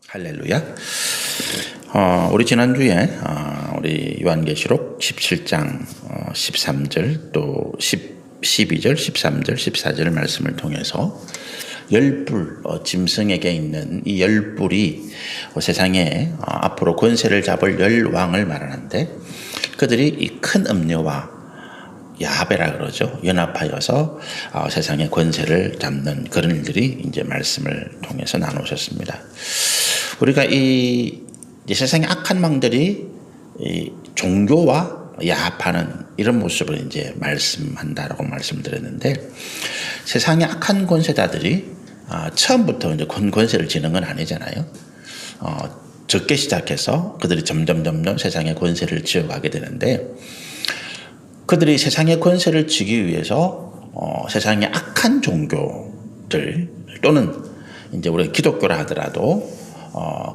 할렐루야. 우리 지난주에 우리 요한계시록 17장 13절 또 12절, 13절, 14절 말씀을 통해서 열불, 짐승에게 있는 이 열불이 세상에 앞으로 권세를 잡을 열왕을 말하는데 그들이 이 큰 음녀와 야베라 그러죠. 연합하여서 세상의 권세를 잡는 그런 일들이 이제 말씀을 통해서 나누셨습니다. 우리가 이 세상의 악한 망들이 이 종교와 야합하는 이런 모습을 이제 말씀한다라고 말씀드렸는데 세상의 악한 권세자들이 처음부터 이제 권세를 지는 건 아니잖아요. 적게 시작해서 그들이 점점 세상의 권세를 지어가게 되는데 그들이 세상의 권세를 쥐기 위해서 세상의 악한 종교들 또는 이제 우리 기독교라 하더라도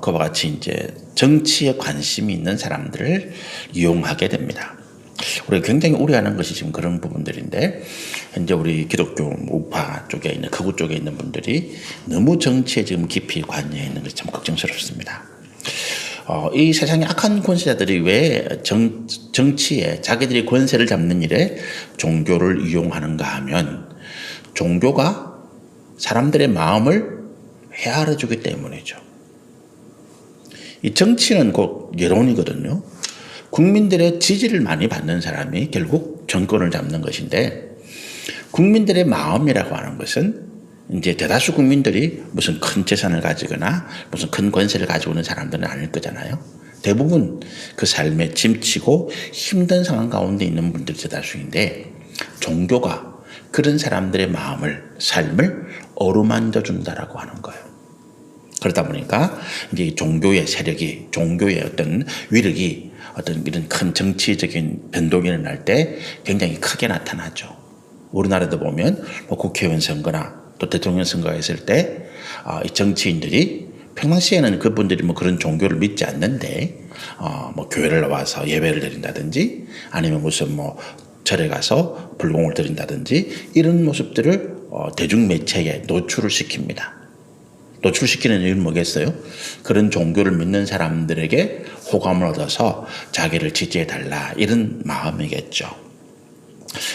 그와 같이 이제 정치에 관심이 있는 사람들을 이용하게 됩니다. 우리가 굉장히 우려하는 것이 지금 그런 부분들인데 현재 우리 기독교 우파 쪽에 있는 극우 쪽에 있는 분들이 너무 정치에 지금 깊이 관여해 있는 것이 참 걱정스럽습니다. 이 세상의 악한 권세자들이 왜 정치에 자기들이 권세를 잡는 일에 종교를 이용하는가 하면 종교가 사람들의 마음을 헤아려주기 때문이죠. 이 정치는 곧 여론이거든요. 국민들의 지지를 많이 받는 사람이 결국 정권을 잡는 것인데 국민들의 마음이라고 하는 것은 이제 대다수 국민들이 무슨 큰 재산을 가지거나 무슨 큰 권세를 가지고 있는 사람들은 아닐 거잖아요. 대부분 그 삶에 짐치고 힘든 상황 가운데 있는 분들이 대다수인데 종교가 그런 사람들의 마음을, 삶을 어루만져 준다라고 하는 거예요. 그러다 보니까 이제 종교의 세력이, 종교의 어떤 위력이 어떤 이런 큰 정치적인 변동이 일어날 때 굉장히 크게 나타나죠. 우리나라도 보면 국회의원 선거나 또 대통령 선거가 있을 때 이 정치인들이 평상시에는 그분들이 그런 종교를 믿지 않는데 교회를 나와서 예배를 드린다든지 아니면 무슨 절에 가서 불공을 드린다든지 이런 모습들을 대중매체에 노출을 시킵니다. 노출시키는 이유는 뭐겠어요? 그런 종교를 믿는 사람들에게 호감을 얻어서 자기를 지지해달라 이런 마음이겠죠.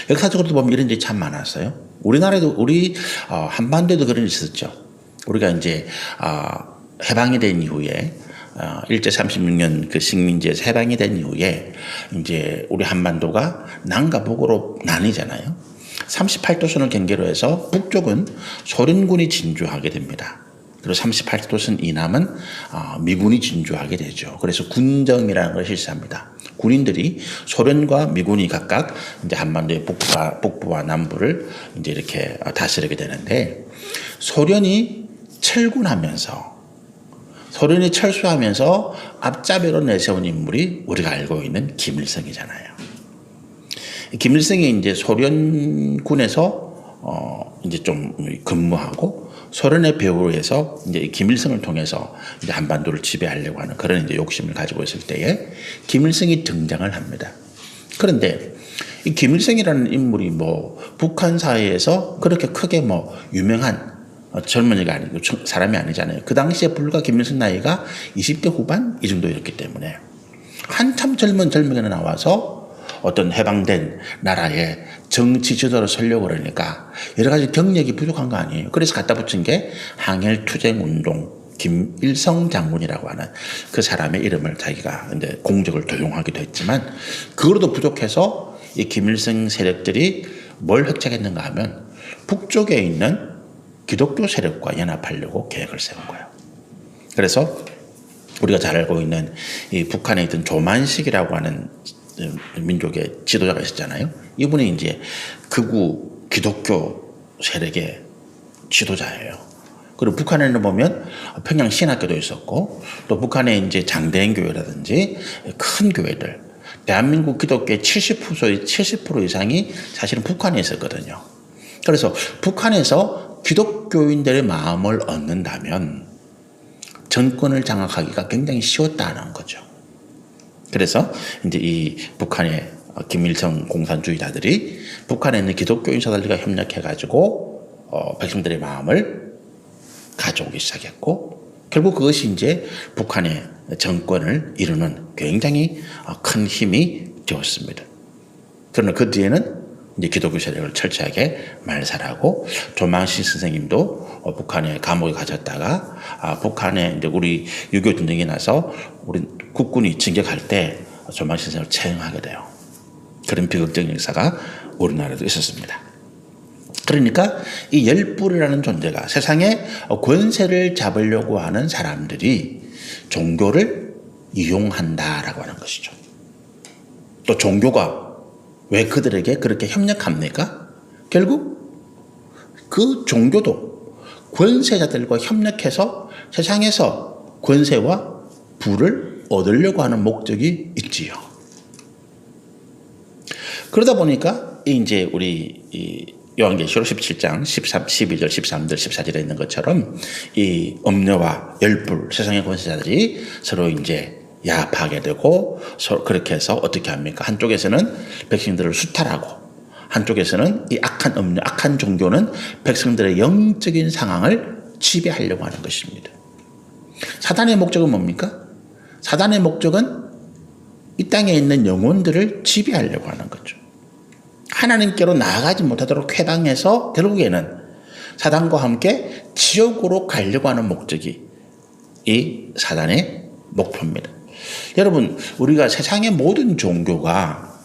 역사적으로도 보면 이런 일이 참 많았어요. 우리나라에도 우리 한반도에도 그런 일이 있었죠. 우리가 이제 해방이 된 이후에 일제 36년 그 식민지에서 해방이 된 이후에 이제 우리 한반도가 남과 북으로 나뉘잖아요. 38도선을 경계로 해서 북쪽은 소련군이 진주하게 됩니다. 그리고 38도선 이남은 미군이 진주하게 되죠. 그래서 군정이라는 걸 실시합니다. 군인들이 소련과 미군이 각각 이제 한반도의 북부와 남부를 이제 이렇게 다스리게 되는데 소련이 철수하면서 앞잡이로 내세운 인물이 우리가 알고 있는 김일성이잖아요. 김일성이 이제 소련군에서 이제 좀 근무하고 소련의 배후로 해서 이제 김일성을 통해서 이제 한반도를 지배하려고 하는 그런 이제 욕심을 가지고 있을 때에 김일성이 등장을 합니다. 그런데 이 김일성이라는 인물이 북한 사회에서 그렇게 크게 유명한 젊은이가 아니고 사람이 아니잖아요. 그 당시에 불과 김일성 나이가 20대 후반 이 정도였기 때문에 한참 젊은이가 나와서 어떤 해방된 나라의 정치 지도를 서려고 그러니까 여러 가지 경력이 부족한 거 아니에요. 그래서 갖다 붙인 게 항일투쟁운동 김일성 장군이라고 하는 그 사람의 이름을 자기가 이제 공적을 도용하기도 했지만 그거로도 부족해서 이 김일성 세력들이 뭘 획책했는가 하면 북쪽에 있는 기독교 세력과 연합하려고 계획을 세운 거예요. 그래서 우리가 잘 알고 있는 이 북한에 있던 조만식이라고 하는 민족의 지도자가 있었잖아요. 이분이 이제 극우 기독교 세력의 지도자예요. 그리고 북한에는 보면 평양 신학교도 있었고 또 북한에 이제 장대인 교회라든지 큰 교회들 대한민국 기독교의 70% 이상이 사실은 북한에 있었거든요. 그래서 북한에서 기독교인들의 마음을 얻는다면 정권을 장악하기가 굉장히 쉬웠다는 거죠. 그래서 이제 이 북한의 김일성 공산주의자들이 북한에 있는 기독교인 사들과 협력해가지고 백성들의 마음을 가져오기 시작했고 결국 그것이 이제 북한의 정권을 이루는 굉장히 큰 힘이 되었습니다. 그러나 그 뒤에는 이제 기독교 세력을 철저하게 말살하고 조만신 선생님도 북한에 감옥에 갇혔다가 북한에 이제 우리 6.25 전쟁이 나서 우리 국군이 진격할 때 조만신 선생님을 처형하게 돼요. 그런 비극적인 역사가 우리나라에도 있었습니다. 그러니까 이 열불이라는 존재가 세상에 권세를 잡으려고 하는 사람들이 종교를 이용한다라고 하는 것이죠. 또 종교가 왜 그들에게 그렇게 협력합니까? 결국 그 종교도 권세자들과 협력해서 세상에서 권세와 부를 얻으려고 하는 목적이 있지요. 그러다 보니까 이제 우리 요한계시록 17장 13, 12절, 13절, 14절에 있는 것처럼 이 음녀와 열불 세상의 권세자들이 서로 이제 야합하게 되고 그렇게 해서 어떻게 합니까? 한쪽에서는 백성들을 수탈하고 한쪽에서는 이 악한 음녀, 악한 종교는 백성들의 영적인 상황을 지배하려고 하는 것입니다. 사단의 목적은 뭡니까? 사단의 목적은 이 땅에 있는 영혼들을 지배하려고 하는 거죠. 하나님께로 나아가지 못하도록 쾌당해서 결국에는 사단과 함께 지옥으로 가려고 하는 목적이 이 사단의 목표입니다. 여러분, 우리가 세상의 모든 종교가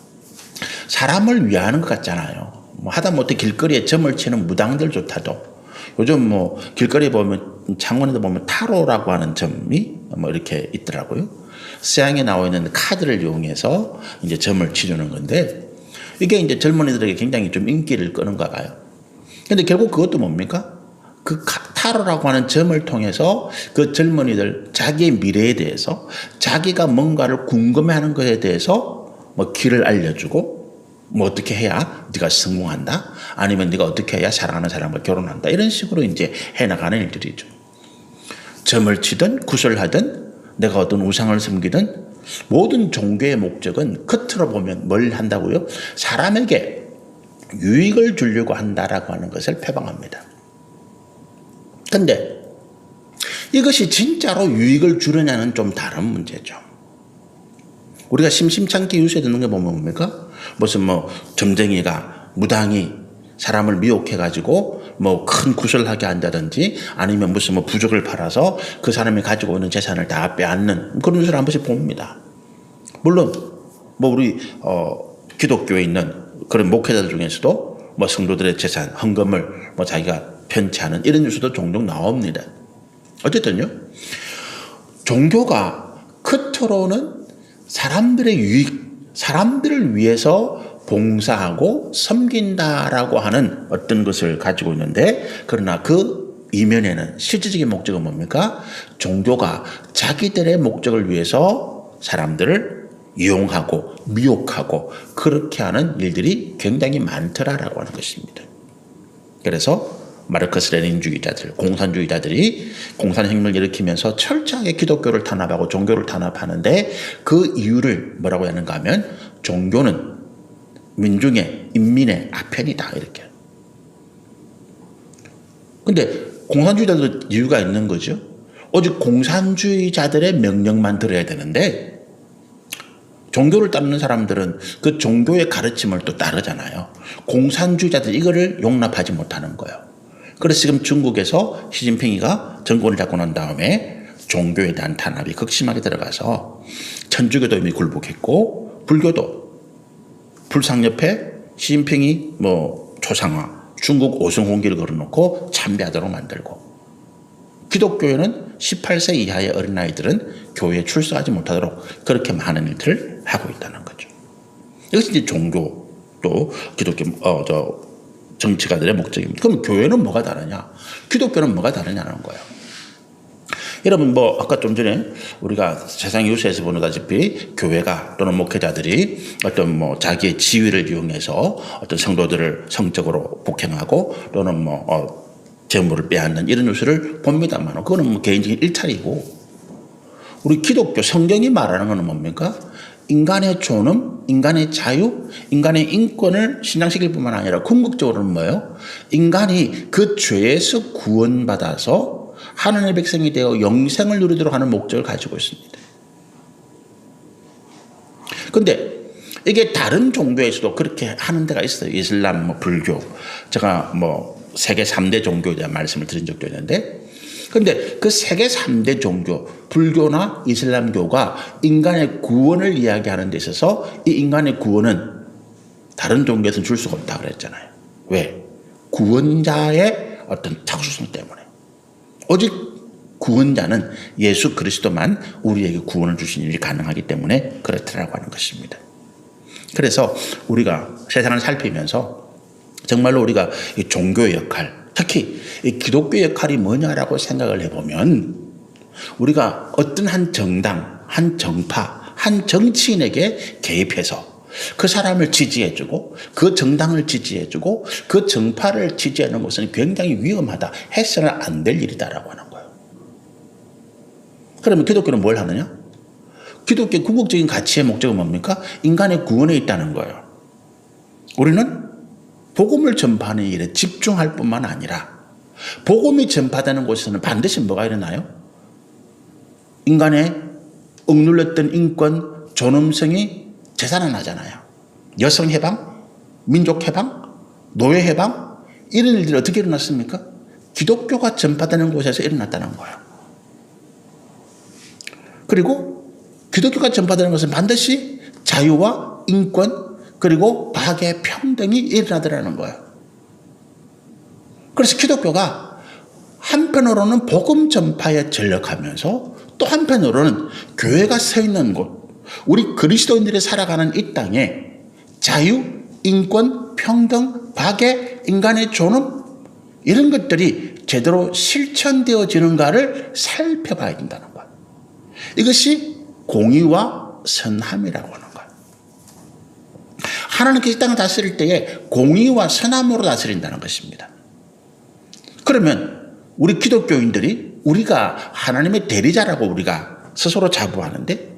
사람을 위하는 것 같잖아요. 하다못해 길거리에 점을 치는 무당들조차도 요즘 길거리에 보면 창원에도 보면 타로라고 하는 점이 이렇게 있더라고요. 서양에 나와 있는 카드를 이용해서 이제 점을 치주는 건데 이게 이제 젊은이들에게 굉장히 좀 인기를 끄는가 봐요. 근데 결국 그것도 뭡니까? 그 타로라고 하는 점을 통해서 그 젊은이들 자기의 미래에 대해서 자기가 뭔가를 궁금해하는 것에 대해서 길을 알려주고 어떻게 해야 네가 성공한다? 아니면 네가 어떻게 해야 사랑하는 사람과 결혼한다? 이런 식으로 이제 해나가는 일들이죠. 점을 치든 구슬하든 내가 어떤 우상을 섬기든 모든 종교의 목적은 끝으로 보면 뭘 한다고요? 사람에게 유익을 주려고 한다라고 하는 것을 표방합니다. 근데 이것이 진짜로 유익을 주느냐는 좀 다른 문제죠. 우리가 심심찮게 뉴스에 듣는 게 보면 뭡니까? 무슨 점쟁이가 무당이 사람을 미혹해가지고 큰 구슬을 하게 한다든지 아니면 무슨 부적을 팔아서 그 사람이 가지고 있는 재산을 다 빼앗는 그런 뉴스를 한 번씩 봅니다. 물론 우리 기독교에 있는 그런 목회자들 중에서도 성도들의 재산, 헌금을 자기가 편취하는 이런 뉴스도 종종 나옵니다. 어쨌든요, 종교가 끝으로는 사람들의 유익, 사람들을 위해서 봉사하고 섬긴다라고 하는 어떤 것을 가지고 있는데, 그러나 그 이면에는 실질적인 목적은 뭡니까? 종교가 자기들의 목적을 위해서 사람들을 이용하고 미혹하고 그렇게 하는 일들이 굉장히 많더라라고 하는 것입니다. 그래서 마르크스 레닌주의자들, 공산주의자들이 공산혁명을 일으키면서 철저하게 기독교를 탄압하고 종교를 탄압하는데 그 이유를 뭐라고 하는가 하면 종교는 민중의 인민의 아편이다 이렇게. 근데 공산주의자도 이유가 있는 거죠. 오직 공산주의자들의 명령만 들어야 되는데 종교를 따르는 사람들은 그 종교의 가르침을 또 따르잖아요. 공산주의자들 이거를 용납하지 못하는 거예요. 그래서 지금 중국에서 시진핑이가 정권을 잡고 난 다음에 종교에 대한 탄압이 극심하게 들어가서 천주교도 이미 굴복했고 불교도 불상 옆에 시진핑이 초상화 중국 오성홍기를 걸어놓고 참배하도록 만들고 기독교에는 18세 이하의 어린아이들은 교회에 출석하지 못하도록 그렇게 많은 일들을 하고 있다는 거죠. 이것이 이제 종교 또 기독교 정치가들의 목적입니다. 그럼 교회는 뭐가 다르냐? 기독교는 뭐가 다르냐는 거예요. 여러분 아까 좀 전에 우리가 세상 뉴스에서 보다시피 교회가 또는 목회자들이 어떤 자기의 지위를 이용해서 어떤 성도들을 성적으로 폭행하고 또는 재물을 빼앗는 이런 뉴스를 봅니다만 그거는 개인적인 일탈이고 우리 기독교 성경이 말하는 것은 뭡니까? 인간의 존엄, 인간의 자유, 인간의 인권을 신장시킬 뿐만 아니라 궁극적으로는 뭐예요? 인간이 그 죄에서 구원받아서 하나님의 백성이 되어 영생을 누리도록 하는 목적을 가지고 있습니다. 그런데 이게 다른 종교에서도 그렇게 하는 데가 있어요. 이슬람, 불교. 제가 세계 3대 종교에 대한 말씀을 드린 적도 있는데, 그런데 그 세계 3대 종교, 불교나 이슬람교가 인간의 구원을 이야기하는 데 있어서 이 인간의 구원은 다른 종교에서는 줄 수가 없다고 그랬잖아요. 왜? 구원자의 어떤 특수성 때문에. 오직 구원자는 예수 그리스도만 우리에게 구원을 주시는 일이 가능하기 때문에 그렇다라고 하는 것입니다. 그래서 우리가 세상을 살피면서 정말로 우리가 이 종교의 역할, 특히 이 기독교의 역할이 뭐냐라고 생각을 해보면 우리가 어떤 한 정당, 한 정파, 한 정치인에게 개입해서 그 사람을 지지해주고 그 정당을 지지해주고 그 정파를 지지하는 것은 굉장히 위험하다. 해서는 안 될 일이다라고 하는 거예요. 그러면 기독교는 뭘 하느냐? 기독교의 궁극적인 가치의 목적은 뭡니까? 인간의 구원에 있다는 거예요. 우리는 복음을 전파하는 일에 집중할 뿐만 아니라 복음이 전파되는 곳에서는 반드시 뭐가 일어나요? 인간의 억눌렸던 인권, 존엄성이 재산화하잖아요. 여성 해방, 민족 해방, 노예 해방 이런 일들이 어떻게 일어났습니까? 기독교가 전파되는 곳에서 일어났다는 거예요. 그리고 기독교가 전파되는 것은 반드시 자유와 인권 그리고 박애 평등이 일어나더라는 거예요. 그래서 기독교가 한편으로는 복음 전파에 전력하면서 또 한편으로는 교회가 서 있는 곳, 우리 그리스도인들이 살아가는 이 땅에 자유, 인권, 평등, 박애, 인간의 존엄 이런 것들이 제대로 실천되어지는가를 살펴봐야 된다는 거예요. 이것이 공의와 선함이라고 하는 거예요. 하나님께서 이 땅을 다스릴 때에 공의와 선함으로 다스린다는 것입니다. 그러면 우리 기독교인들이 우리가 하나님의 대리자라고 우리가 스스로 자부하는데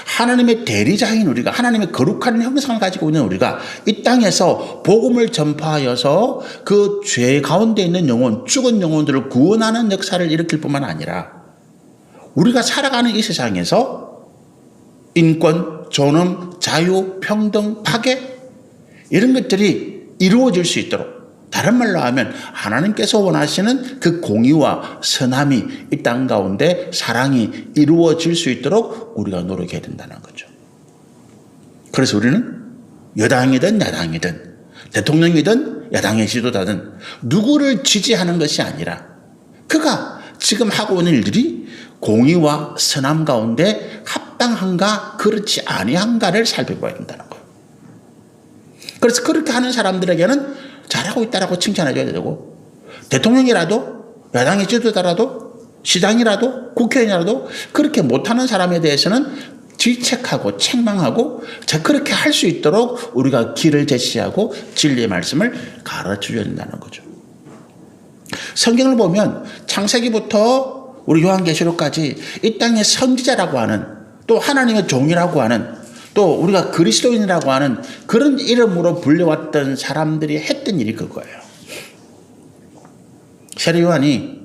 하나님의 대리자인 우리가 하나님의 거룩한 형상을 가지고 있는 우리가 이 땅에서 복음을 전파하여서 그 죄 가운데 있는 영혼, 죽은 영혼들을 구원하는 역사를 일으킬 뿐만 아니라 우리가 살아가는 이 세상에서 인권, 존엄, 자유, 평등, 박애 이런 것들이 이루어질 수 있도록 다른 말로 하면 하나님께서 원하시는 그 공의와 선함이 이 땅 가운데 사랑이 이루어질 수 있도록 우리가 노력해야 된다는 거죠. 그래서 우리는 여당이든 야당이든 대통령이든 야당의 지도자든 누구를 지지하는 것이 아니라 그가 지금 하고 있는 일들이 공의와 선함 가운데 합당한가 그렇지 아니한가를 살펴봐야 된다는 거예요. 그래서 그렇게 하는 사람들에게는 잘하고 있다라고 칭찬해줘야 되고 대통령이라도 야당의 지도자라도 시장이라도 국회의원이라도 그렇게 못하는 사람에 대해서는 질책하고 책망하고 그렇게 할 수 있도록 우리가 길을 제시하고 진리의 말씀을 가르쳐줘야 된다는 거죠. 성경을 보면 창세기부터 우리 요한계시록까지 이 땅의 선지자라고 하는 또 하나님의 종이라고 하는 또 우리가 그리스도인이라고 하는 그런 이름으로 불려왔던 사람들이 했던 일이 그거예요. 세례 요한이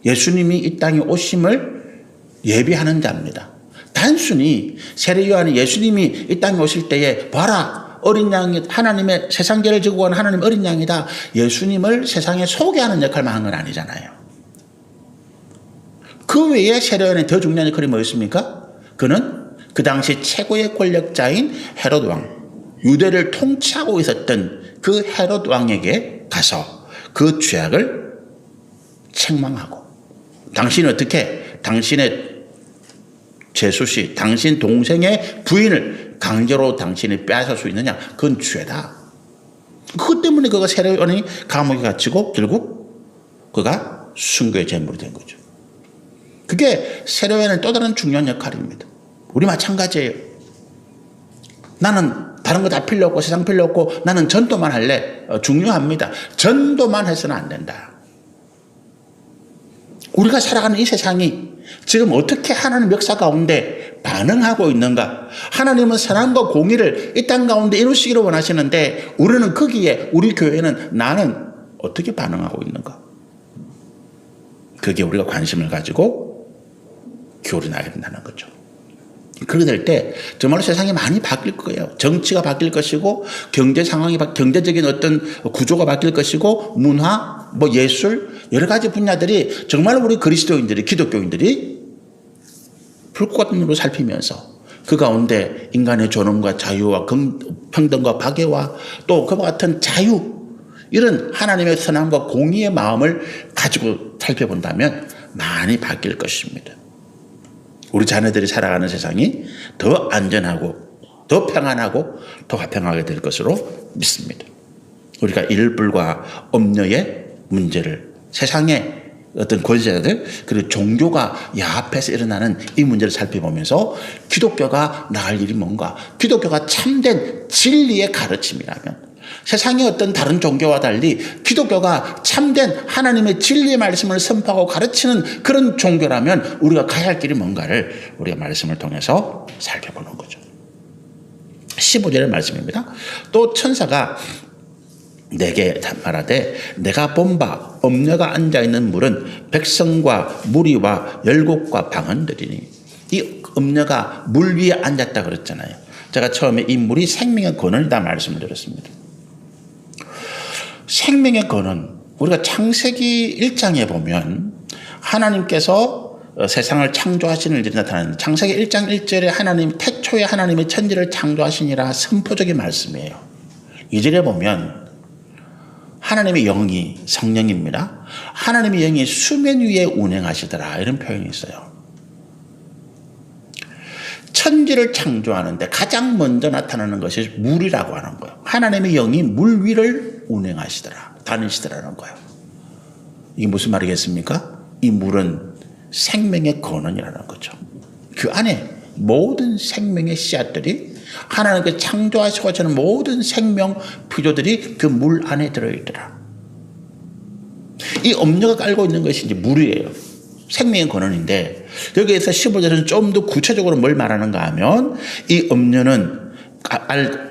예수님이 이 땅에 오심을 예비하는 자입니다. 단순히 세례 요한이 예수님이 이 땅에 오실 때에 봐라 어린 양이 하나님의 세상 죄를 지고 간 하나님 어린 양이다. 예수님을 세상에 소개하는 역할만 한 건 아니잖아요. 그 외에 세례 요한의 더 중요한 역할이 뭐였습니까? 그는 그 당시 최고의 권력자인 헤롯 왕, 유대를 통치하고 있었던 그 헤롯 왕에게 가서 그 죄악을 책망하고 당신은 어떻게 당신의 제수씨, 당신 동생의 부인을 강제로 당신이 빼앗을 수 있느냐? 그건 죄다. 그것 때문에 그가 세례 요한이 감옥에 갇히고 결국 그가 순교의 제물이 된 거죠. 그게 세례 요한의 또 다른 중요한 역할입니다. 우리 마찬가지예요. 나는 다른 거 다 필요 없고 세상 필요 없고 나는 전도만 할래. 중요합니다. 전도만 해서는 안 된다. 우리가 살아가는 이 세상이 지금 어떻게 하나님 역사 가운데 반응하고 있는가. 하나님은 선함과 공의를 이 땅 가운데 이루시기를 원하시는데 우리는 거기에 우리 교회는 나는 어떻게 반응하고 있는가. 거기에 우리가 관심을 가지고 기울여나가야 된다는 거죠. 그렇게 될 때 정말로 세상이 많이 바뀔 거예요. 정치가 바뀔 것이고 경제 상황이 경제적인 어떤 구조가 바뀔 것이고 문화, 예술 여러 가지 분야들이 정말로 우리 그리스도인들이 기독교인들이 불꽃 같은 눈으로 살피면서 그 가운데 인간의 존엄과 자유와 평등과 박애와 또 그와 같은 자유 이런 하나님의 선함과 공의의 마음을 가지고 살펴본다면 많이 바뀔 것입니다. 우리 자녀들이 살아가는 세상이 더 안전하고 더 평안하고 더 화평하게 될 것으로 믿습니다. 우리가 일불과 엄녀의 문제를 세상의 어떤 권세자들 그리고 종교가 야합해서 일어나는 이 문제를 살펴보면서 기독교가 나갈 일이 뭔가, 기독교가 참된 진리의 가르침이라면 세상의 어떤 다른 종교와 달리 기독교가 참된 하나님의 진리의 말씀을 선포하고 가르치는 그런 종교라면 우리가 가야 할 길이 뭔가를 우리가 말씀을 통해서 살펴보는 거죠. 15절의 말씀입니다. 또 천사가 내게 말하되 내가 본 바 엄녀가 앉아있는 물은 백성과 무리와 열국과 방언들이니 이 엄녀가 물 위에 앉았다 그랬잖아요. 제가 처음에 이 물이 생명의 근원이다 말씀을 드렸습니다. 생명의 근원, 우리가 창세기 1장에 보면 하나님께서 세상을 창조하시는 일이 나타나는데 창세기 1장 1절에 하나님 태초에 하나님의 천지를 창조하시니라 선포적인 말씀이에요. 2절에 보면 하나님의 영이 성령입니다. 하나님의 영이 수면 위에 운행하시더라 이런 표현이 있어요. 천지를 창조하는데 가장 먼저 나타나는 것이 물이라고 하는 거예요. 하나님의 영이 물 위를 운행하시더라, 다니시더라는 거예요. 이게 무슨 말이겠습니까? 이 물은 생명의 근원이라는 거죠. 그 안에 모든 생명의 씨앗들이 하나님께 창조하시고 하시는 모든 생명 피조들이 그 물 안에 들어있더라. 이 엄녀가 깔고 있는 것이 이제 물이에요. 생명의 근원인데 여기에서 15절은 좀 더 구체적으로 뭘 말하는가 하면 이 엄녀는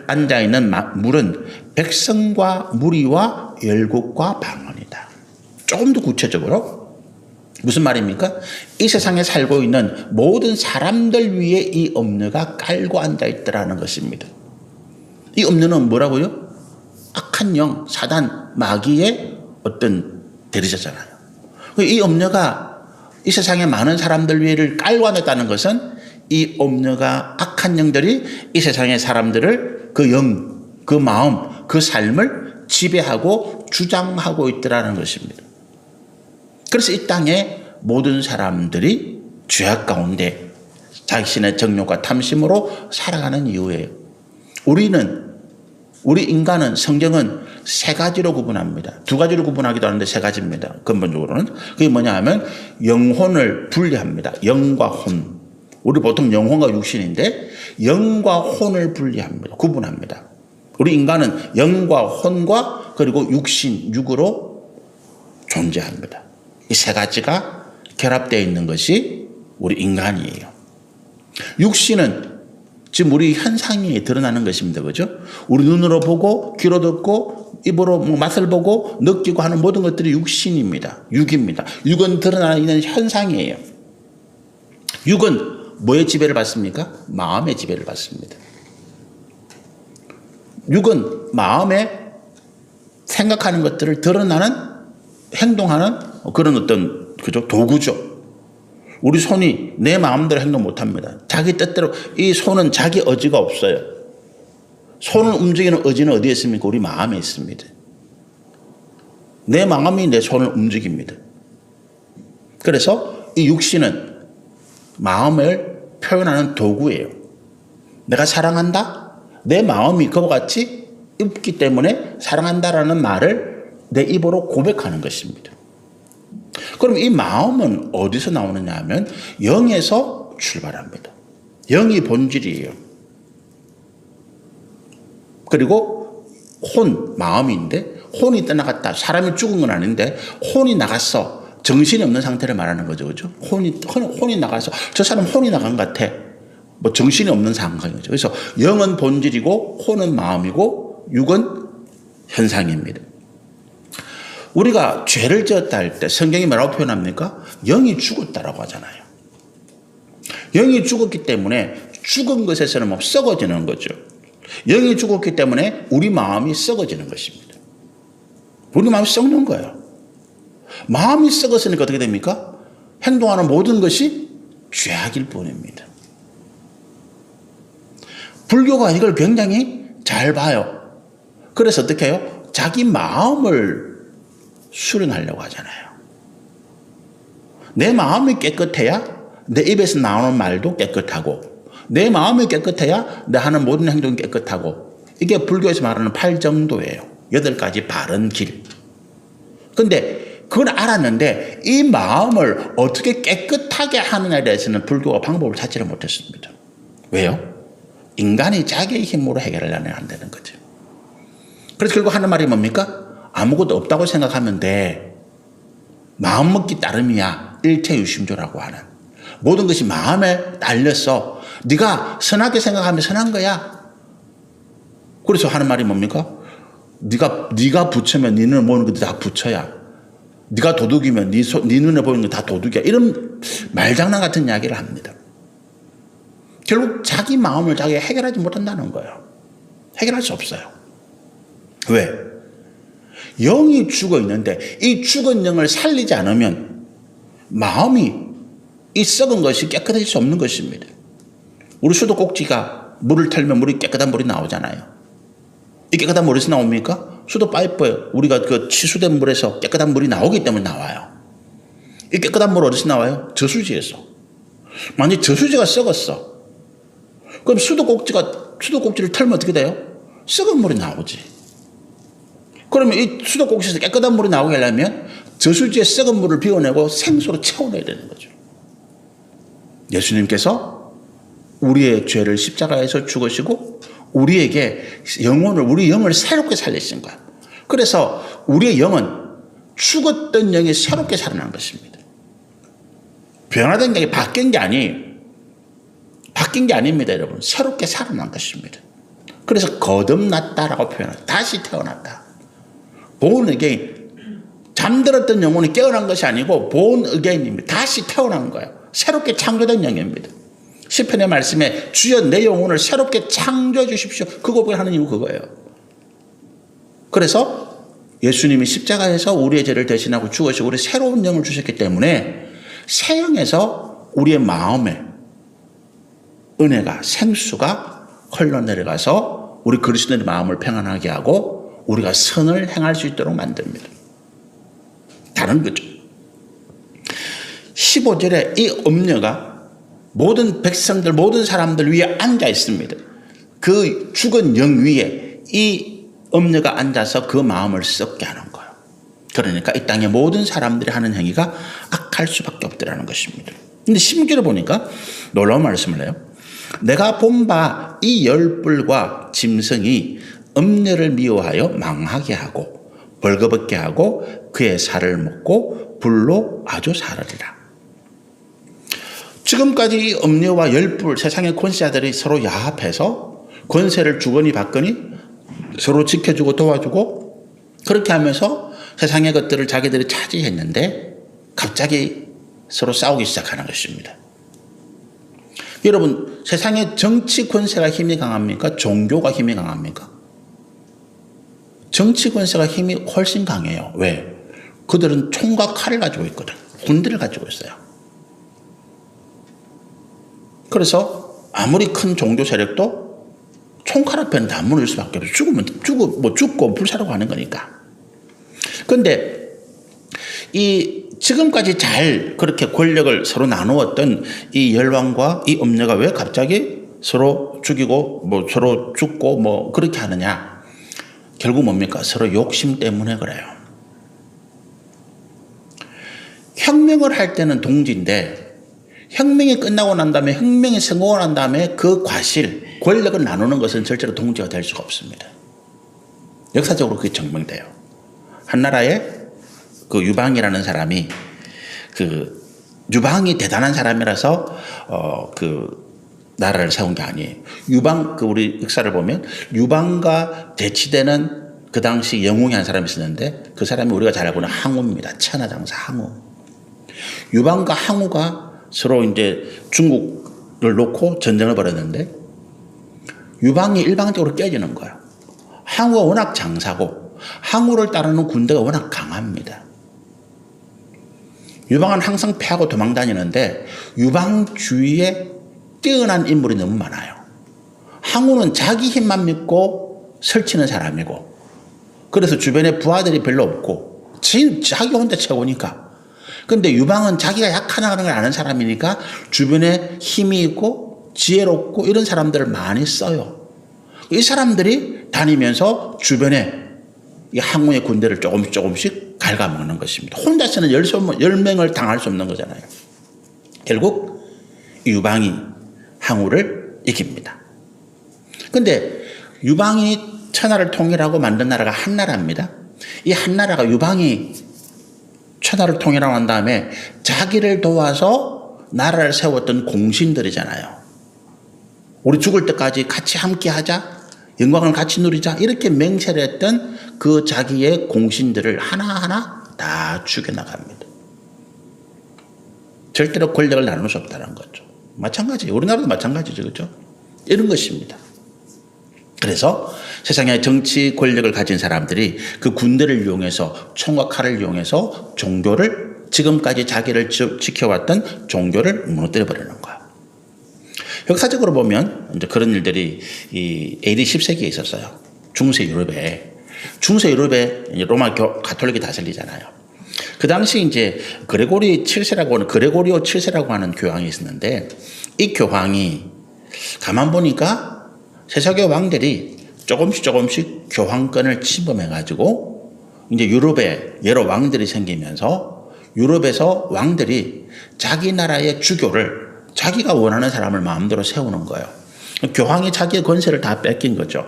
앉아있는 물은 백성과 무리와 열국과 방언이다. 조금 더 구체적으로 무슨 말입니까? 이 세상에 살고 있는 모든 사람들 위에 이 엄녀가 깔고 앉아있더라는 것입니다. 이 엄녀는 뭐라고요? 악한 영, 사단, 마귀의 어떤 대리자잖아요. 이 엄녀가 이 세상에 많은 사람들 위에를 깔고 앉았다는 것은 이 엄녀가 악한 영들이 이 세상의 사람들을 그 영, 그 마음, 그 삶을 지배하고 주장하고 있더라는 것입니다. 그래서 이 땅에 모든 사람들이 죄악 가운데 자신의 정욕과 탐심으로 살아가는 이유예요. 우리 인간은 성경은 세 가지로 구분합니다. 두 가지로 구분하기도 하는데 세 가지입니다. 근본적으로는. 그게 뭐냐 하면 영혼을 분리합니다. 영과 혼. 우리 보통 영혼과 육신인데 영과 혼을 분리합니다. 구분합니다. 우리 인간은 영과 혼과 그리고 육신, 육으로 존재합니다. 이 세 가지가 결합되어 있는 것이 우리 인간이에요. 육신은 지금 우리 현상이 드러나는 것입니다. 그죠? 우리 눈으로 보고 귀로 듣고 입으로 맛을 보고 느끼고 하는 모든 것들이 육신입니다. 육입니다. 육은 드러나는 현상이에요. 육은 뭐의 지배를 받습니까? 마음의 지배를 받습니다. 육은 마음에 생각하는 것들을 드러나는 행동하는 그런 어떤 도구죠. 우리 손이 내 마음대로 행동 못합니다. 자기 뜻대로. 이 손은 자기 의지가 없어요. 손을 움직이는 의지는 어디에 있습니까? 우리 마음에 있습니다. 내 마음이 내 손을 움직입니다. 그래서 이 육신은 마음을 표현하는 도구예요. 내가 사랑한다? 내 마음이 그와 같이 있기 때문에 사랑한다라는 말을 내 입으로 고백하는 것입니다. 그럼 이 마음은 어디서 나오느냐 하면 영에서 출발합니다. 영이 본질이에요. 그리고 마음인데 혼이 떠나갔다. 사람이 죽은 건 아닌데 혼이 나갔어. 정신이 없는 상태를 말하는 거죠. 그죠? 혼이 나가서 저 사람 혼이 나간 것 같아. 정신이 없는 상황이죠. 그래서 영은 본질이고 혼은 마음이고 육은 현상입니다. 우리가 죄를 지었다 할 때 성경이 뭐라고 표현합니까? 영이 죽었다라고 하잖아요. 영이 죽었기 때문에 죽은 것에서는 뭐 썩어지는 거죠. 영이 죽었기 때문에 우리 마음이 썩어지는 것입니다. 우리 마음이 썩는 거예요. 마음이 썩었으니까 어떻게 됩니까? 행동하는 모든 것이 죄악일 뿐입니다. 불교가 이걸 굉장히 잘 봐요. 그래서 어떻게 해요? 자기 마음을 수련하려고 하잖아요. 내 마음이 깨끗해야 내 입에서 나오는 말도 깨끗하고, 내 마음이 깨끗해야 내 하는 모든 행동이 깨끗하고, 이게 불교에서 말하는 8정도예요. 8가지 바른 길. 근데 그걸 알았는데 이 마음을 어떻게 깨끗하게 하느냐에 대해서는 불교가 방법을 찾지를 못했습니다. 왜요? 인간이 자기의 힘으로 해결하려면 안 되는 거죠. 그래서 결국 하는 말이 뭡니까? 아무것도 없다고 생각하면 돼. 마음먹기 따름이야. 일체유심조라고 하는. 모든 것이 마음에 달렸어. 네가 선하게 생각하면 선한 거야. 그래서 하는 말이 뭡니까? 네가 부처면 네 눈에 보이는 것도 다 부처야. 네가 도둑이면 네 눈에 보이는 거 다 도둑이야. 이런 말장난 같은 이야기를 합니다. 결국 자기 마음을 자기가 해결하지 못한다는 거예요. 해결할 수 없어요. 왜? 영이 죽어 있는데 이 죽은 영을 살리지 않으면 마음이 이 썩은 것이 깨끗해질 수 없는 것입니다. 우리 수도꼭지가 물을 털면 물이 깨끗한 물이 나오잖아요. 이 깨끗한 물에서 나옵니까? 수도 파이프에 우리가 그 치수된 물에서 깨끗한 물이 나오기 때문에 나와요. 이 깨끗한 물 어디서 나와요? 저수지에서. 만약 저수지가 썩었어. 그럼 수도꼭지를 털면 어떻게 돼요? 썩은 물이 나오지. 그러면 이 수도꼭지에서 깨끗한 물이 나오게 하려면 저수지의 썩은 물을 비워내고 생수로 채워내야 되는 거죠. 예수님께서 우리의 죄를 십자가에서 죽으시고 우리에게 우리 영을 새롭게 살리신 거야. 그래서 우리의 영은 죽었던 영이 새롭게 살아난 것입니다. 변화된 게 바뀐 게 아닙니다, 여러분. 새롭게 살아난 것입니다. 그래서 거듭났다라고 표현해요. 다시 태어났다. born again. 잠들었던 영혼이 깨어난 것이 아니고 born again입니다. 다시 태어난 거예요. 새롭게 창조된 영입니다. 시편의 말씀에 주여 내 영혼을 새롭게 창조해 주십시오. 그 고백하는 이유 그거예요. 그래서 예수님이 십자가에서 우리의 죄를 대신하고 죽으시고 우리 새로운 영을 주셨기 때문에 새 영에서 우리의 마음에 은혜가 생수가 흘러내려가서 우리 그리스도의 마음을 평안하게 하고 우리가 선을 행할 수 있도록 만듭니다. 다른 거죠. 15절에 이 음녀가 모든 백성들, 모든 사람들 위에 앉아 있습니다. 그 죽은 영 위에 이 음녀가 앉아서 그 마음을 썩게 하는 거예요. 그러니까 이 땅의 모든 사람들이 하는 행위가 악할 수밖에 없더라는 것입니다. 근데 16절에 보니까 놀라운 말씀을 해요. 내가 본 바 이 열불과 짐승이 음녀를 미워하여 망하게 하고 벌거벗게 하고 그의 살을 먹고 불로 아주 사르리라. 지금까지 이 음녀와 열불, 세상의 권세자들이 서로 야합해서 권세를 주거니 받거니 서로 지켜주고 도와주고 그렇게 하면서 세상의 것들을 자기들이 차지했는데 갑자기 서로 싸우기 시작하는 것입니다. 여러분, 세상의 정치 권세가 힘이 강합니까? 종교가 힘이 강합니까? 정치 권세가 힘이 훨씬 강해요. 왜? 그들은 총과 칼을 가지고 있거든. 군대를 가지고 있어요. 그래서 아무리 큰 종교 세력도 총칼 앞에는 다 무너질 수밖에 없어요. 죽고 불사르고 하는 거니까. 그런데 지금까지 잘 그렇게 권력을 서로 나누었던 이 열왕과 이 음녀가 왜 갑자기 서로 죽이고 서로 죽고 그렇게 하느냐? 결국 뭡니까? 서로 욕심 때문에 그래요. 혁명을 할 때는 동지인데 혁명이 끝나고 난 다음에 혁명이 성공을 한 다음에 그 과실, 권력을 나누는 것은 절대로 동지가 될 수가 없습니다. 역사적으로 그게 증명돼요. 한 나라에 그 유방이라는 사람이 유방이 대단한 사람이라서 그 나라를 세운 게 아니에요. 우리 역사를 보면 유방과 대치되는 그 당시 영웅이 한 사람이 있었는데 그 사람이 우리가 잘 알고 있는 항우입니다. 천하장사 항우. 유방과 항우가 서로 이제 중국을 놓고 전쟁을 벌였는데 유방이 일방적으로 깨지는 거예요. 항우가 워낙 장사고 항우를 따르는 군대가 워낙 강합니다. 유방은 항상 패하고 도망다니는데 유방 주위에 뛰어난 인물이 너무 많아요. 항우는 자기 힘만 믿고 설치는 사람이고 그래서 주변에 부하들이 별로 없고 자기 혼자 최고니까. 근데 유방은 자기가 약하다는 걸 아는 사람이니까 주변에 힘이 있고 지혜롭고 이런 사람들을 많이 써요. 이 사람들이 다니면서 주변에 이 항우의 군대를 조금씩 갉아먹는 것입니다. 혼자서는 10명을 당할 수 없는 거잖아요. 결국 유방이 항우를 이깁니다. 근데 유방이 천하를 통일하고 만든 나라가 한나라입니다. 이 한나라가 유방이 천하를 통일하고 난 다음에 자기를 도와서 나라를 세웠던 공신들이잖아요. 우리 죽을 때까지 같이 함께 하자, 영광을 같이 누리자 이렇게 맹세를 했던 그 자기의 공신들을 하나하나 다 죽여나갑니다. 절대로 권력을 나눌 수 없다는 거죠. 마찬가지, 우리나라도 마찬가지죠. 그렇죠? 이런 것입니다. 그래서 세상에 정치 권력을 가진 사람들이 그 군대를 이용해서 총과 칼을 이용해서 종교를 지금까지 자기를 지켜왔던 종교를 무너뜨려 버리는 거야. 역사적으로 보면 이제 그런 일들이 이 AD 10세기에 있었어요. 중세 유럽에 로마 가톨릭이 다스리잖아요. 그 당시 이제 그레고리오 7세라고 하는 교황이 있었는데 이 교황이 가만 보니까 세속의 왕들이 조금씩 교황권을 침범해가지고 이제 유럽에 여러 왕들이 생기면서 유럽에서 왕들이 자기 나라의 주교를 자기가 원하는 사람을 마음대로 세우는 거예요. 교황이 자기의 권세를 다 뺏긴 거죠.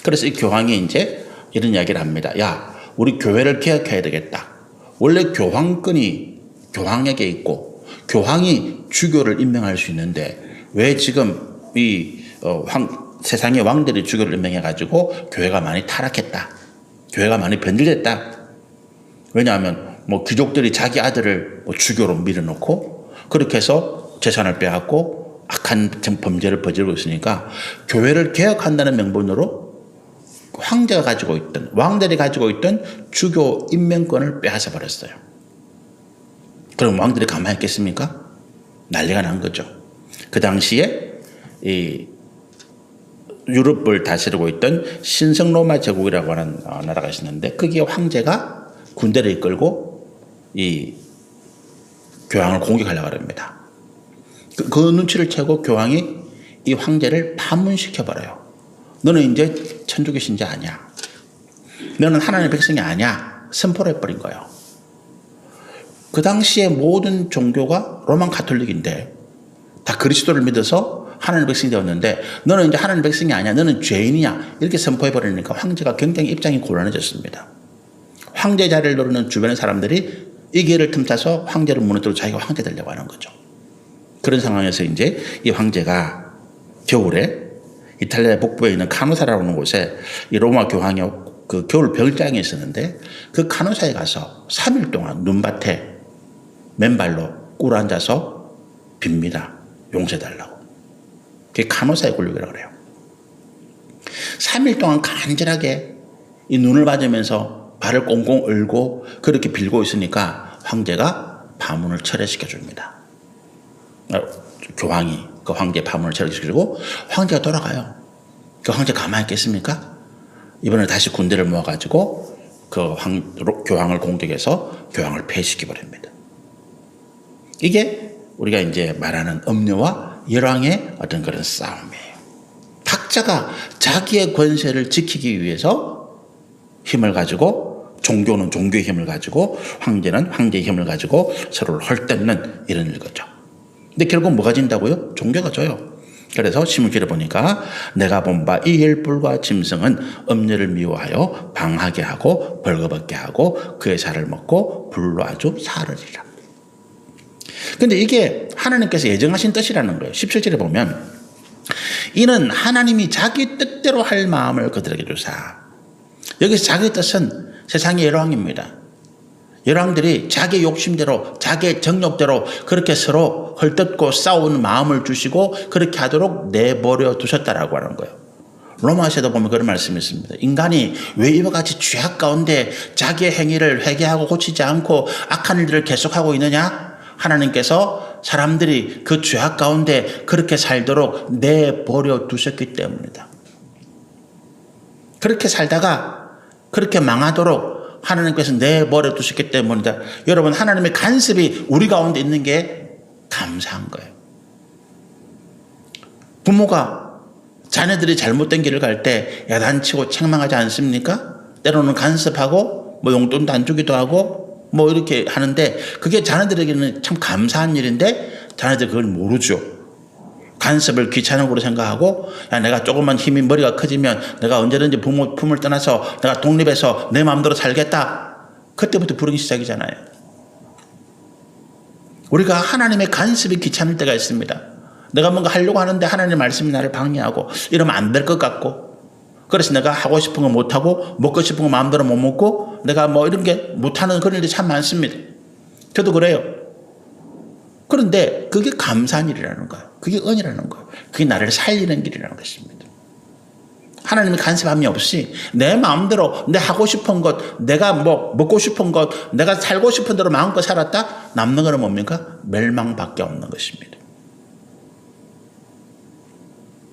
그래서 이 교황이 이제 이런 이야기를 합니다. 야, 우리 교회를 개혁해야 되겠다. 원래 교황권이 교황에게 있고 교황이 주교를 임명할 수 있는데 왜 지금 세상의 왕들이 주교를 임명해가지고 교회가 많이 타락했다. 교회가 많이 변질됐다. 왜냐하면 귀족들이 자기 아들을 주교로 밀어놓고 그렇게 해서 재산을 빼앗고 악한 범죄를 저지르고 있으니까 교회를 개혁한다는 명분으로 왕들이 가지고 있던 주교 임명권을 빼앗아 버렸어요. 그럼 왕들이 가만히 있겠습니까? 난리가 난 거죠. 그 당시에 이 유럽을 다스리고 있던 신성로마 제국이라고 하는 나라가 있었는데 거기에 황제가 군대를 이끌고 이 교황을 공격하려고 합니다. 그 눈치를 채고 교황이 이 황제를 파문시켜버려요. 너는 이제 천주교 신자 아니야. 너는 하나님의 백성이 아니야. 선포를 해버린 거예요. 그 당시에 모든 종교가 로만 가톨릭인데 다 그리스도를 믿어서 하나님의 백성이 되었는데 너는 이제 하나님의 백성이 아니야. 너는 죄인이야. 이렇게 선포해버리니까 황제가 굉장히 입장이 곤란해졌습니다. 황제 자리를 노리는 주변의 사람들이 이 기회를 틈타서 황제를 무너뜨리고 자기가 황제 되려고 하는 거죠. 그런 상황에서 이제 이 황제가 겨울에 이탈리아 북부에 있는 카노사라고 하는 곳에 이 로마 교황이 그 겨울 별장이 있었는데 그 카노사에 가서 3일 동안 눈밭에 맨발로 꿇어앉아서 빕니다. 용서해달라고. 그게 카노사의 굴욕이라고 그래요. 3일 동안 간절하게 이 눈을 맞으면서 발을 꽁꽁 얼고 그렇게 빌고 있으니까 황제가 파문을 철회시켜 줍니다. 교황이 그 황제의 파문을 철회시켜주고 황제가 돌아가요. 그 황제 가만히 있겠습니까? 이번에 다시 군대를 모아가지고 그 교황을 공격해서 교황을 폐시켜버립니다. 이게 우리가 이제 말하는 엄녀와 열왕의 어떤 그런 싸움이에요. 각자가 자기의 권세를 지키기 위해서 힘을 가지고 종교는 종교의 힘을 가지고 황제는 황제의 힘을 가지고 서로를 헐뜯는 이런 거죠. 근데 결국 뭐가 진다고요? 종교가 져요. 그래서 시문길에 보니까 내가 본 바 이 열불과 짐승은 엄녀를 미워하여 방하게 하고 벌거벗게 하고 그의 살을 먹고 불로 아주 사르리라. 근데 이게 하나님께서 예정하신 뜻이라는 거예요. 17절에 보면 이는 하나님이 자기 뜻대로 할 마음을 그들에게 주사 여기서 자기 뜻은 세상의 열왕입니다. 열왕들이 자기 욕심대로 자기 정욕대로 그렇게 서로 헐뜯고 싸우는 마음을 주시고 그렇게 하도록 내버려 두셨다라고 하는 거예요. 로마서에도 보면 그런 말씀이 있습니다. 인간이 왜 이와 같이 죄악 가운데 자기의 행위를 회개하고 고치지 않고 악한 일들을 계속하고 있느냐? 하나님께서 사람들이 그 죄악 가운데 그렇게 살도록 내버려 두셨기 때문이다. 그렇게 살다가 그렇게 망하도록 하나님께서 내버려 두셨기 때문이다. 여러분, 하나님의 간섭이 우리 가운데 있는 게 감사한 거예요. 부모가 자녀들이 잘못된 길을 갈 때 야단치고 책망하지 않습니까? 때로는 간섭하고 뭐 용돈도 안 주기도 하고 뭐 이렇게 하는데 그게 자녀들에게는 참 감사한 일인데 자녀들 그걸 모르죠. 간섭을 귀찮은 거로 생각하고 야, 내가 조금만 힘이 머리가 커지면 내가 언제든지 부모 품을 떠나서 내가 독립해서 내 마음대로 살겠다. 그때부터 불행이 시작이잖아요. 우리가 하나님의 간섭이 귀찮을 때가 있습니다. 내가 뭔가 하려고 하는데 하나님의 말씀이 나를 방해하고 이러면 안 될 것 같고 그래서 내가 하고 싶은 거 못하고 먹고 싶은 거 마음대로 못 먹고 내가 뭐 이런 게 못하는 그런 일이 참 많습니다. 저도 그래요. 그런데 그게 감사한 일이라는 거예요. 그게 은이라는 거예요. 그게 나를 살리는 길이라는 것입니다. 하나님의 간섭함이 없이 내 마음대로 내 하고 싶은 것, 내가 뭐 먹고 싶은 것, 내가 살고 싶은 대로 마음껏 살았다? 남는 거는 뭡니까? 멸망밖에 없는 것입니다.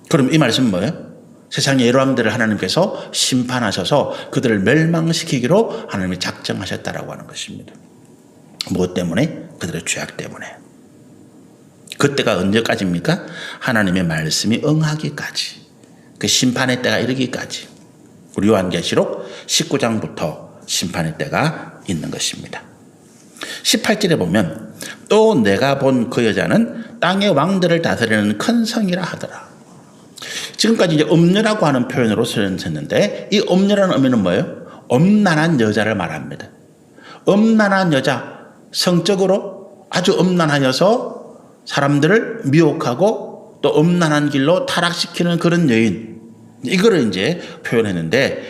그럼 이 말씀은 뭐예요? 세상의 열왕들을 하나님께서 심판하셔서 그들을 멸망시키기로 하나님이 작정하셨다라고 하는 것입니다. 무엇 때문에? 그들의 죄악 때문에. 그때가 언제까지입니까? 하나님의 말씀이 응하기까지. 그 심판의 때가 이르기까지. 우리 요한계시록 19장부터 심판의 때가 있는 것입니다. 18절에 보면 또 내가 본 그 여자는 땅의 왕들을 다스리는 큰 성이라 하더라. 지금까지 이제 음녀라고 하는 표현으로 쓰였는데 이 음녀라는 의미는 뭐예요? 음란한 여자를 말합니다. 음란한 여자, 성적으로 아주 음란하여서 사람들을 미혹하고 또 음란한 길로 타락시키는 그런 여인. 이거를 이제 표현했는데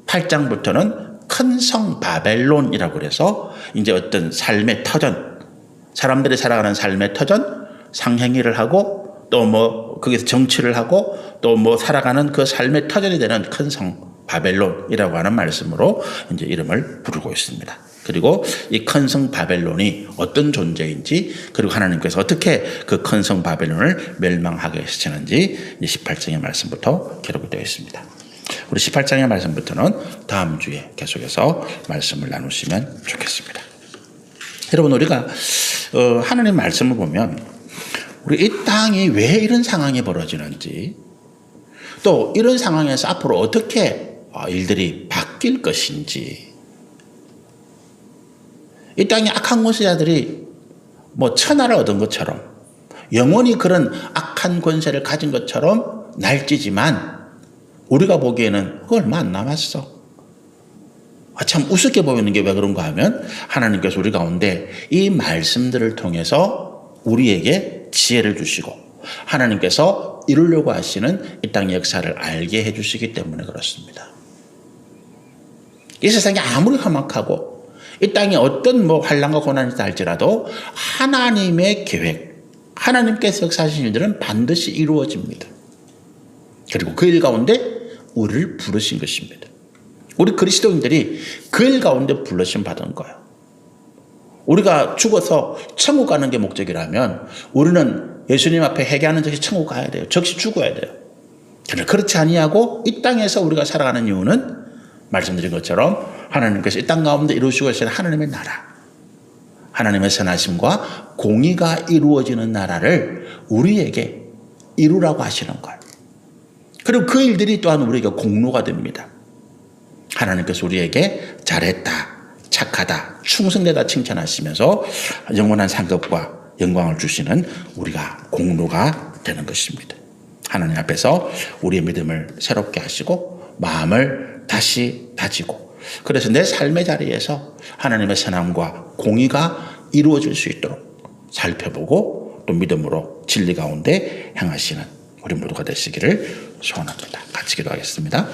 18장부터는 큰 성 바벨론이라고 그래서 이제 어떤 삶의 터전, 사람들이 살아가는 삶의 터전, 상행위를 하고 또 뭐 거기서 정치를 하고 또 뭐 살아가는 그 삶의 터전이 되는 큰 성 바벨론이라고 하는 말씀으로 이제 이름을 부르고 있습니다. 그리고 이 큰 성 바벨론이 어떤 존재인지 그리고 하나님께서 어떻게 그 큰 성 바벨론을 멸망하게 하시는지 18장의 말씀부터 기록이 되어 있습니다. 우리 18장의 말씀부터는 다음 주에 계속해서 말씀을 나누시면 좋겠습니다. 여러분, 우리가 하나님 말씀을 보면 우리 이 땅이 왜 이런 상황이 벌어지는지 또 이런 상황에서 앞으로 어떻게 일들이 바뀔 것인지 이 땅의 악한 권세자들이 뭐 천하를 얻은 것처럼 영원히 그런 악한 권세를 가진 것처럼 날뛰지만 우리가 보기에는 그거 얼마 안 남았어. 참 우습게 보이는 게 왜 그런가 하면 하나님께서 우리 가운데 이 말씀들을 통해서 우리에게 지혜를 주시고 하나님께서 이루려고 하시는 이 땅의 역사를 알게 해주시기 때문에 그렇습니다. 이 세상이 아무리 험악하고 이 땅에 어떤 뭐 환난과 고난이 있다 할지라도 하나님의 계획, 하나님께서 역사하신 일들은 반드시 이루어집니다. 그리고 그 일 가운데 우리를 부르신 것입니다. 우리 그리스도인들이 그 일 가운데 불러심 받은 거예요. 우리가 죽어서 천국 가는 게 목적이라면 우리는 예수님 앞에 회개하는 즉시 천국 가야 돼요. 즉시 죽어야 돼요. 그러나 그렇지 아니하고 이 땅에서 우리가 살아가는 이유는 말씀드린 것처럼 하나님께서 이 땅 가운데 이루시고 계시는 하나님의 나라, 하나님의 선하심과 공의가 이루어지는 나라를 우리에게 이루라고 하시는 거예요. 그리고 그 일들이 또한 우리에게 공로가 됩니다. 하나님께서 우리에게 잘했다, 착하다, 충성되다 칭찬하시면서 영원한 상급과 영광을 주시는 우리가 공로가 되는 것입니다. 하나님 앞에서 우리의 믿음을 새롭게 하시고 마음을 다시 다지고 그래서 내 삶의 자리에서 하나님의 선함과 공의가 이루어질 수 있도록 살펴보고 또 믿음으로 진리 가운데 행하시는 우리 모두가 되시기를 소원합니다. 같이 기도하겠습니다.